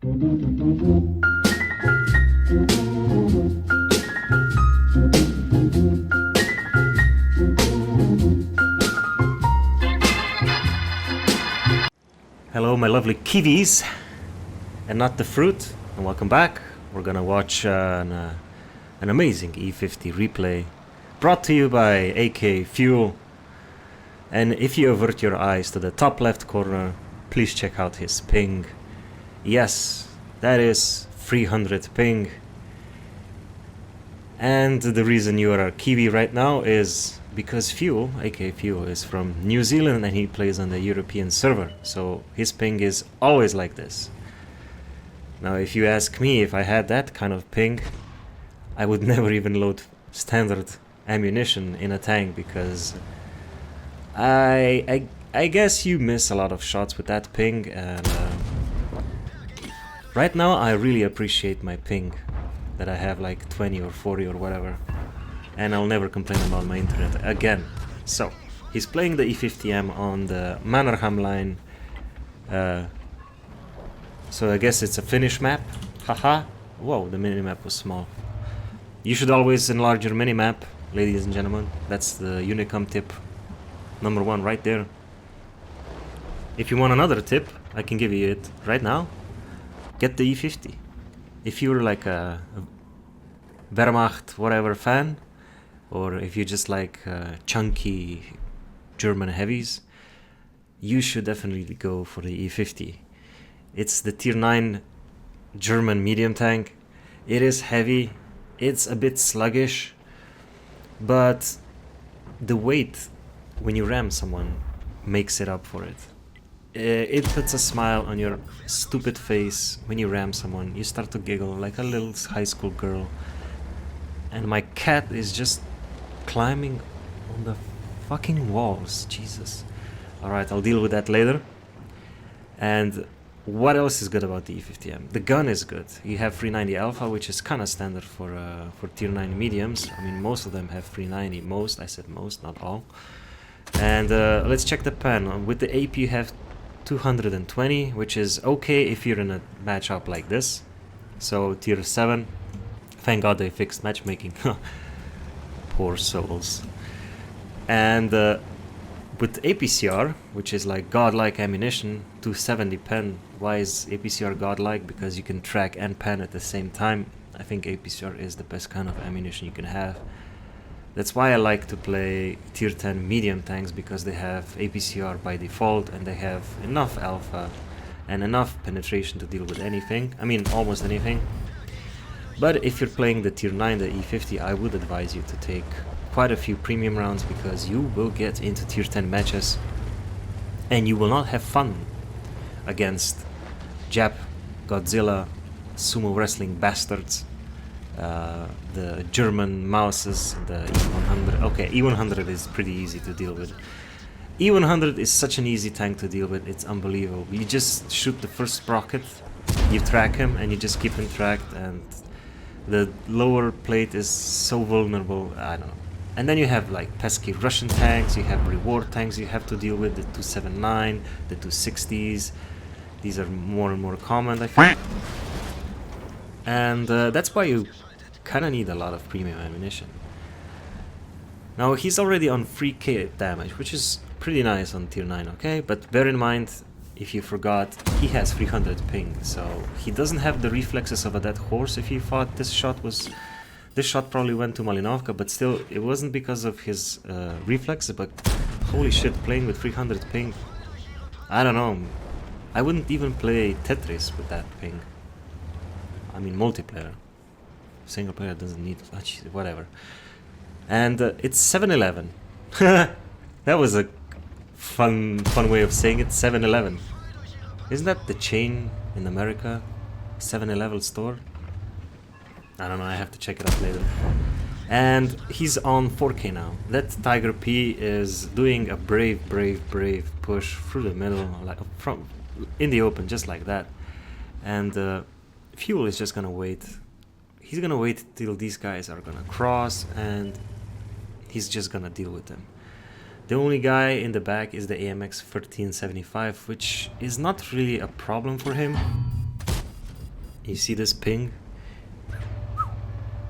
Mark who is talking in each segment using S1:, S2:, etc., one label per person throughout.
S1: Hello my lovely kiwis, and not the fruit, and welcome back. We're gonna watch an amazing E50 replay brought to you by AK Fuel. And if you avert your eyes to the top left corner, please check out his ping. Yes, that is 300 ping. And the reason you are a Kiwi right now is because Fuel, AK Fuel, is from New Zealand and he plays on the European server. So his ping is always like this. Now if you ask me if I had that kind of ping, I would never even load standard ammunition in a tank, because I guess you miss a lot of shots with that ping, and right now I really appreciate my ping, that I have like 20 or 40 or whatever, and I'll never complain about my internet again. So he's playing the E50M on the Mannerheim line, so I guess it's a Finnish map. Haha. Whoa, the minimap was small. You should always enlarge your minimap, ladies and gentlemen. That's the Unicum tip number 1 right there. If you want another tip, I can give you it right now. Get the E50. If you're like a Wehrmacht whatever fan, or if you just like chunky German heavies, you should definitely go for the E50. It's the tier 9 German medium tank. It is heavy, it's a bit sluggish, but the weight when you ram someone makes it up for it. It puts a smile on your stupid face when you ram someone. You start to giggle like a little high school girl. And my cat is just climbing on the fucking walls. Jesus. Alright, I'll deal with that later. And what else is good about the E50M? The gun is good. You have 390 Alpha, which is kind of standard for tier 9 mediums. I mean, most of them have 390. Most, I said most, not all. And let's check the pen. With the AP you have 220, which is okay if you're in a matchup like this. So tier 7. Thank God they fixed matchmaking. Poor souls. And with APCR, which is like godlike ammunition, 270 pen. Why is APCR godlike? Because you can track and pen at the same time. I think APCR is the best kind of ammunition you can have. That's why I like to play tier 10 medium tanks, because they have APCR by default and they have enough alpha and enough penetration to deal with anything. I mean, almost anything. But if you're playing the tier 9, the E50, I would advise you to take quite a few premium rounds, because you will get into tier 10 matches and you will not have fun against Jap, Godzilla, sumo wrestling bastards, the German mouses, the E100. Okay, E100 is pretty easy to deal with. E100 is such an easy tank to deal with, it's unbelievable. You just shoot the first sprocket, you track him, and you just keep him tracked, and the lower plate is so vulnerable, I don't know. And then you have like pesky Russian tanks, you have reward tanks you have to deal with, the 279, the 260s. These are more and more common, I think. And that's why you kind of need a lot of premium ammunition. Now he's already on 3k damage, which is pretty nice on tier 9, okay? But bear in mind, if you forgot, he has 300 ping, so he doesn't have the reflexes of a dead horse. If you thought this shot probably went to Malinovka, but still, it wasn't because of his reflexes, but holy shit, playing with 300 ping, I don't know, I wouldn't even play Tetris with that ping. I mean, multiplayer. Single player doesn't need, whatever. And it's 7-Eleven. That was a fun way of saying it, 7-Eleven. Isn't that the chain in America? 7-Eleven store? I don't know, I have to check it out later. And he's on 4k now. That Tiger P is doing a brave push through the middle, like from in the open, just like that. And Fuel is just gonna wait. He's gonna wait till these guys are gonna cross, and he's just gonna deal with them. The only guy in the back is the AMX 1375, which is not really a problem for him. You see this ping?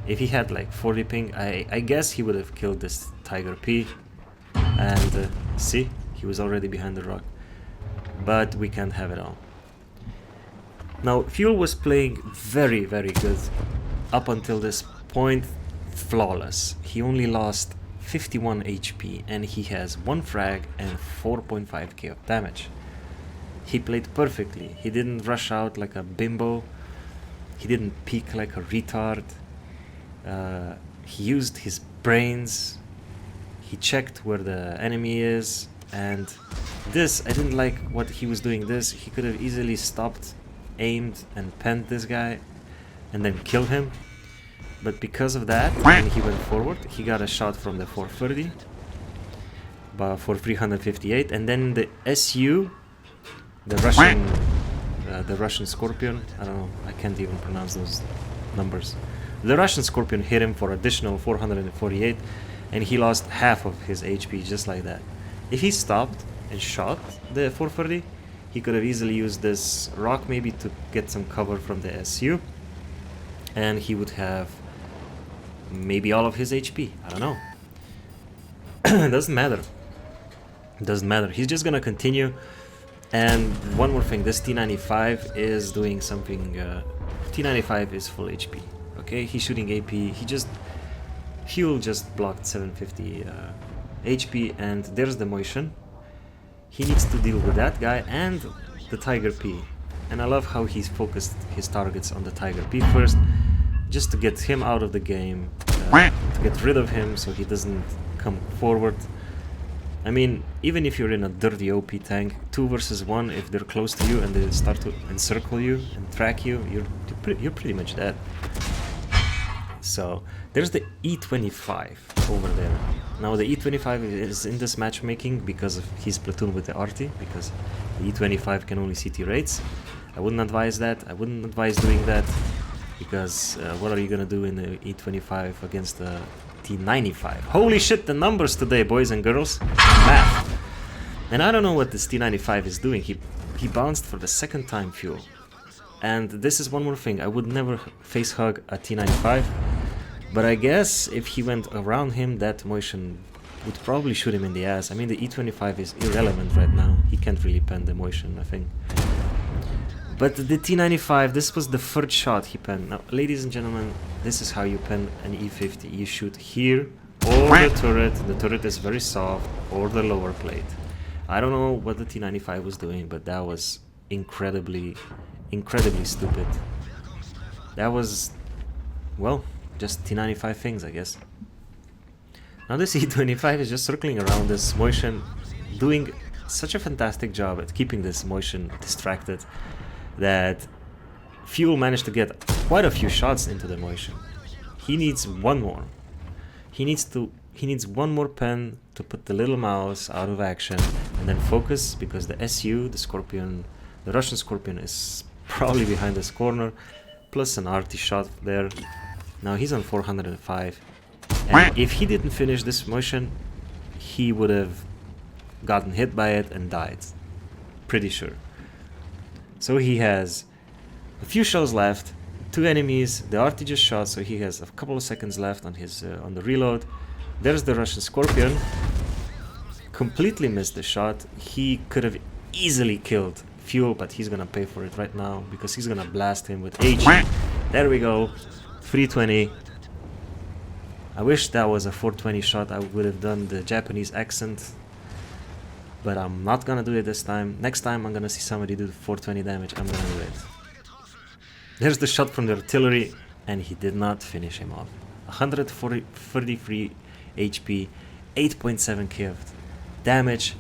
S1: If he had like 40 ping, I guess he would have killed this Tiger P. And see, he was already behind the rock. But we can't have it all. Now, Fuel was playing very, very good up until this point. Flawless. He only lost 51 HP and he has 1 frag and 4.5k of damage. He played perfectly. He didn't rush out like a bimbo. He didn't peek like a retard. He used his brains. He checked where the enemy is. And this, I didn't like what he was doing this. He could have easily stopped, aimed and penned this guy and then killed him. But because of that, when he went forward, he got a shot from the 430 for 358, and then the SU, the Russian Scorpion, I don't know, I can't even pronounce those numbers. The Russian Scorpion hit him for additional 448, and he lost half of his HP just like that. If he stopped and shot the 430, he could have easily used this rock maybe to get some cover from the SU, and he would have maybe all of his HP. I don't know. It doesn't matter. It doesn't matter. He's just gonna continue. And one more thing, this T95 is doing something. T95 is full HP. Okay, he's shooting AP. Fuel just blocked 750 HP, and there's the motion. He needs to deal with that guy and the Tiger P. And I love how he's focused his targets on the Tiger P first, just to get him out of the game, to get rid of him so he doesn't come forward. I mean, even if you're in a dirty OP tank, 2 versus 1, if they're close to you and they start to encircle you and track you, you're pretty much dead. So there's the E25 over there. Now the E25 is in this matchmaking because of his platoon with the Arty, because the E25 can only CT rates. I wouldn't advise that. I wouldn't advise doing that, because what are you gonna do in the E25 against the T95? Holy shit, the numbers today, boys and girls. Math. And I don't know what this T95 is doing. He bounced for the second time, Fuel. And this is one more thing. I would never face hug a T95. But I guess if he went around him, that motion would probably shoot him in the ass. I mean, the E25 is irrelevant right now. He can't really pen the motion, I think. But the T95, this was the third shot he penned. Now, ladies and gentlemen, this is how you pen an E50. You shoot here, or the turret. The turret is very soft, or the lower plate. I don't know what the T95 was doing, but that was incredibly stupid. That was, well, just T95 things, I guess. Now this E25 is just circling around this motion, doing such a fantastic job at keeping this motion distracted that Fuel managed to get quite a few shots into the motion. He needs one more. He needs one more pen to put the little mouse out of action and then focus, because the SU, the Scorpion, the Russian Scorpion, is probably behind this corner, plus an arty shot there. Now he's on 405, and if he didn't finish this motion, he would have gotten hit by it and died. Pretty sure. So he has a few shells left, 2 enemies, the arty just shot, so he has a couple of seconds left on his on the reload. There's the Russian Scorpion. Completely missed the shot. He could have easily killed Fuel, but he's gonna pay for it right now because he's gonna blast him with H. There we go. 320. I wish that was a 420 shot. I would have done the Japanese accent, but I'm not gonna do it this time. Next time I'm gonna see somebody do 420 damage, I'm gonna do it. There's the shot from the artillery, and he did not finish him off. 133 HP, 8.7k of damage,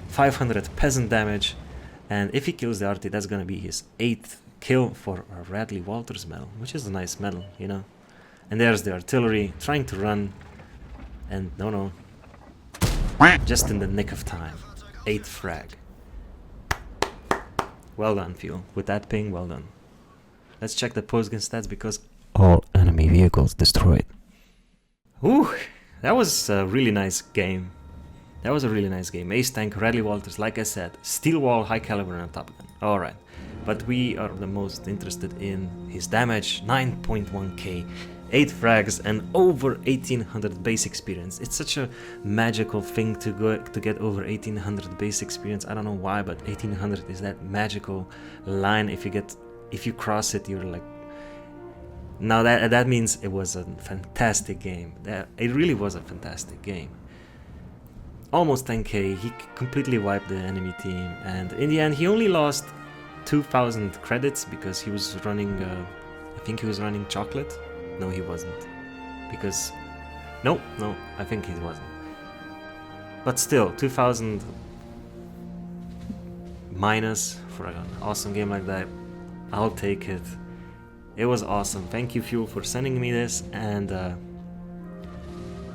S1: 500 peasant damage, and if he kills the arty, that's gonna be his 8th kill for a Radley Walters medal, which is a nice medal, you know. And there's the artillery trying to run, and no, just in the nick of time. 8th frag. Well done, Fuel. With that ping, well done. Let's check the post-gun stats, because all enemy vehicles destroyed. Ooh, that was a really nice game. Ace tank, Radley Walters, like I said, steel wall, high caliber, and a top gun. Alright. but we are the most interested in his damage. 9.1k, 8 frags, and over 1800 base experience. It's such a magical thing to get over 1800 base experience. I don't know why, but 1800 is that magical line. If you cross it, you're like, now that means it was a fantastic game. It really was a fantastic game. Almost 10k, he completely wiped the enemy team, and in the end he only lost 2000 credits because he was running, I think he was running chocolate. No, he wasn't, because, no, I think he wasn't. But still, 2000 minus for an awesome game like that, I'll take it. It was awesome. Thank you, Fuel, for sending me this, and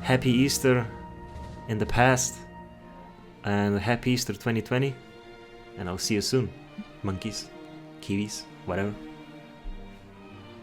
S1: happy Easter in the past, and happy Easter 2020, and I'll see you soon. Monkeys, kiwis, whatever.